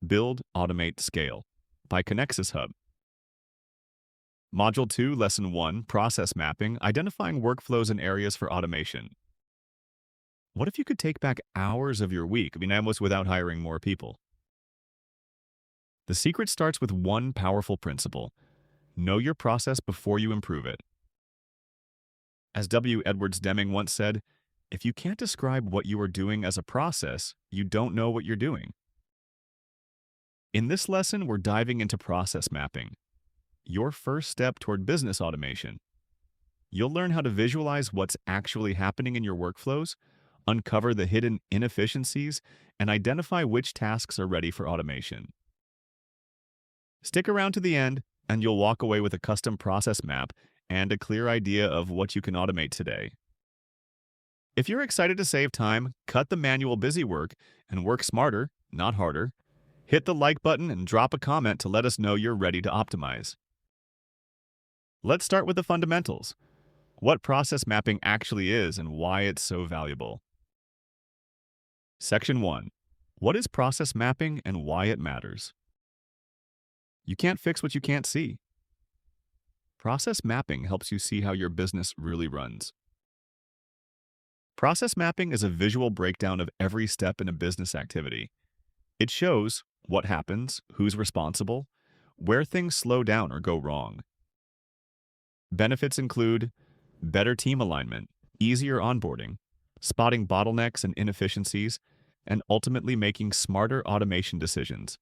Build, Automate, Scale by Connexus Hub. Module 2, Lesson 1, Process Mapping, Identifying Workflows and Areas for Automation. What if you could take back hours of your week? That was without hiring more people. The secret starts with one powerful principle. Know your process before you improve it. As W. Edwards Deming once said, if you can't describe what you are doing as a process, you don't know what you're doing. In this lesson, we're diving into process mapping, your first step toward business automation. You'll learn how to visualize what's actually happening in your workflows, uncover the hidden inefficiencies, and identify which tasks are ready for automation. Stick around to the end, and you'll walk away with a custom process map and a clear idea of what you can automate today. If you're excited to save time, cut the manual busy work, and work smarter, not harder, hit the like button and drop a comment to let us know you're ready to optimize. Let's start with the fundamentals. What process mapping actually is and why it's so valuable. Section 1. What is process mapping and why it matters? You can't fix what you can't see. Process mapping helps you see how your business really runs. Process mapping is a visual breakdown of every step in a business activity. It shows what happens, who's responsible, where things slow down or go wrong. Benefits include better team alignment, easier onboarding, spotting bottlenecks and inefficiencies, and ultimately making smarter automation decisions.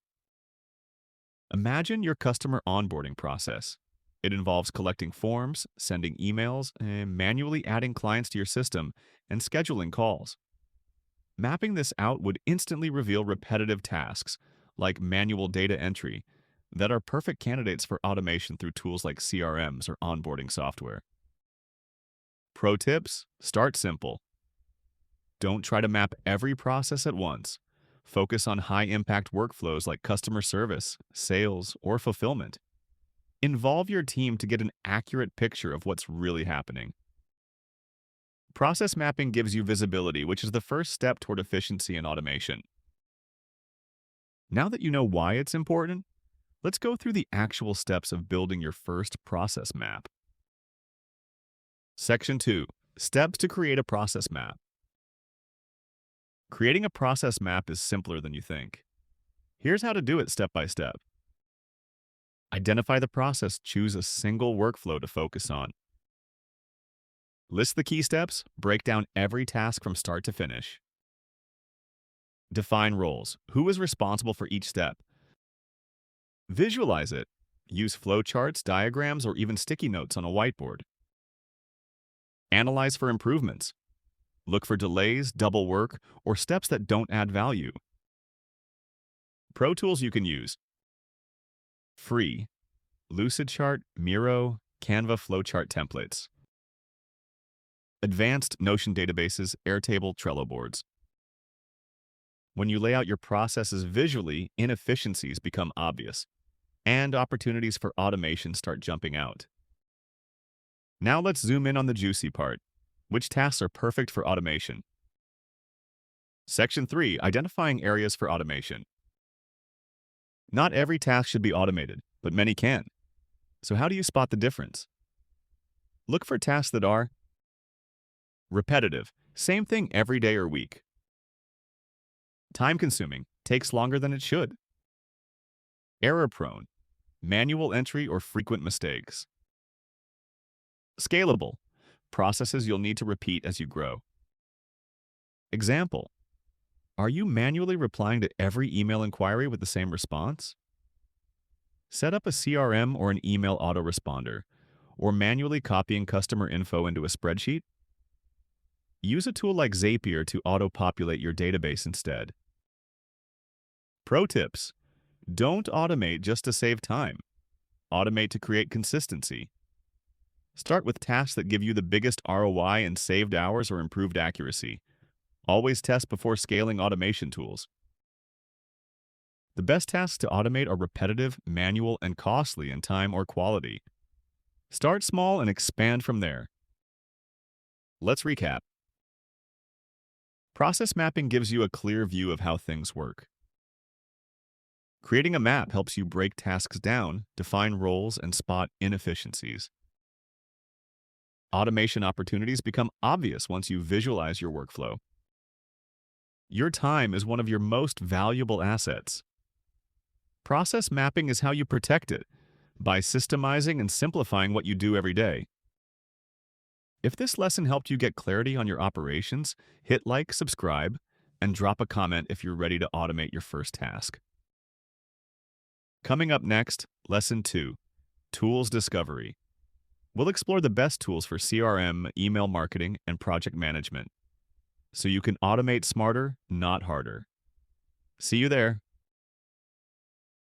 Imagine your customer onboarding process. It involves collecting forms, sending emails, and manually adding clients to your system and scheduling calls. Mapping this out would instantly reveal repetitive tasks, like manual data entry, that are perfect candidates for automation through tools like CRMs or onboarding software. Pro tips: start simple. Don't try to map every process at once. Focus on high-impact workflows like customer service, sales, or fulfillment. Involve your team to get an accurate picture of what's really happening. Process mapping gives you visibility, which is the first step toward efficiency and automation. Now that you know why it's important, let's go through the actual steps of building your first process map. Section 2. Steps to create a process map. Creating a process map is simpler than you think. Here's how to do it step by step. Identify the process, choose a single workflow to focus on. List the key steps, break down every task from start to finish. Define roles. Who is responsible for each step? Visualize it. Use flowcharts, diagrams, or even sticky notes on a whiteboard. Analyze for improvements. Look for delays, double work, or steps that don't add value. Pro tools you can use. Free: Lucidchart, Miro, Canva flowchart templates. Advanced: Notion databases, Airtable, Trello boards. When you lay out your processes visually, inefficiencies become obvious, and opportunities for automation start jumping out. Now let's zoom in on the juicy part. Which tasks are perfect for automation? Section 3. Identifying areas for automation. Not every task should be automated, but many can. So how do you spot the difference? Look for tasks that are repetitive, same thing every day or week. Time-consuming, takes longer than it should. Error-prone, manual entry or frequent mistakes. Scalable, processes you'll need to repeat as you grow. Example: are you manually replying to every email inquiry with the same response? Set up a CRM or an email autoresponder, or manually copying customer info into a spreadsheet? Use a tool like Zapier to auto-populate your database instead. Pro tips: don't automate just to save time. Automate to create consistency. Start with tasks that give you the biggest ROI in saved hours or improved accuracy. Always test before scaling automation tools. The best tasks to automate are repetitive, manual, and costly in time or quality. Start small and expand from there. Let's recap. Process mapping gives you a clear view of how things work. Creating a map helps you break tasks down, define roles, and spot inefficiencies. Automation opportunities become obvious once you visualize your workflow. Your time is one of your most valuable assets. Process mapping is how you protect it, by systemizing and simplifying what you do every day. If this lesson helped you get clarity on your operations, hit like, subscribe, and drop a comment if you're ready to automate your first task. Coming up next, Lesson 2, Tools Discovery. We'll explore the best tools for CRM, email marketing, and project management, so you can automate smarter, not harder. See you there.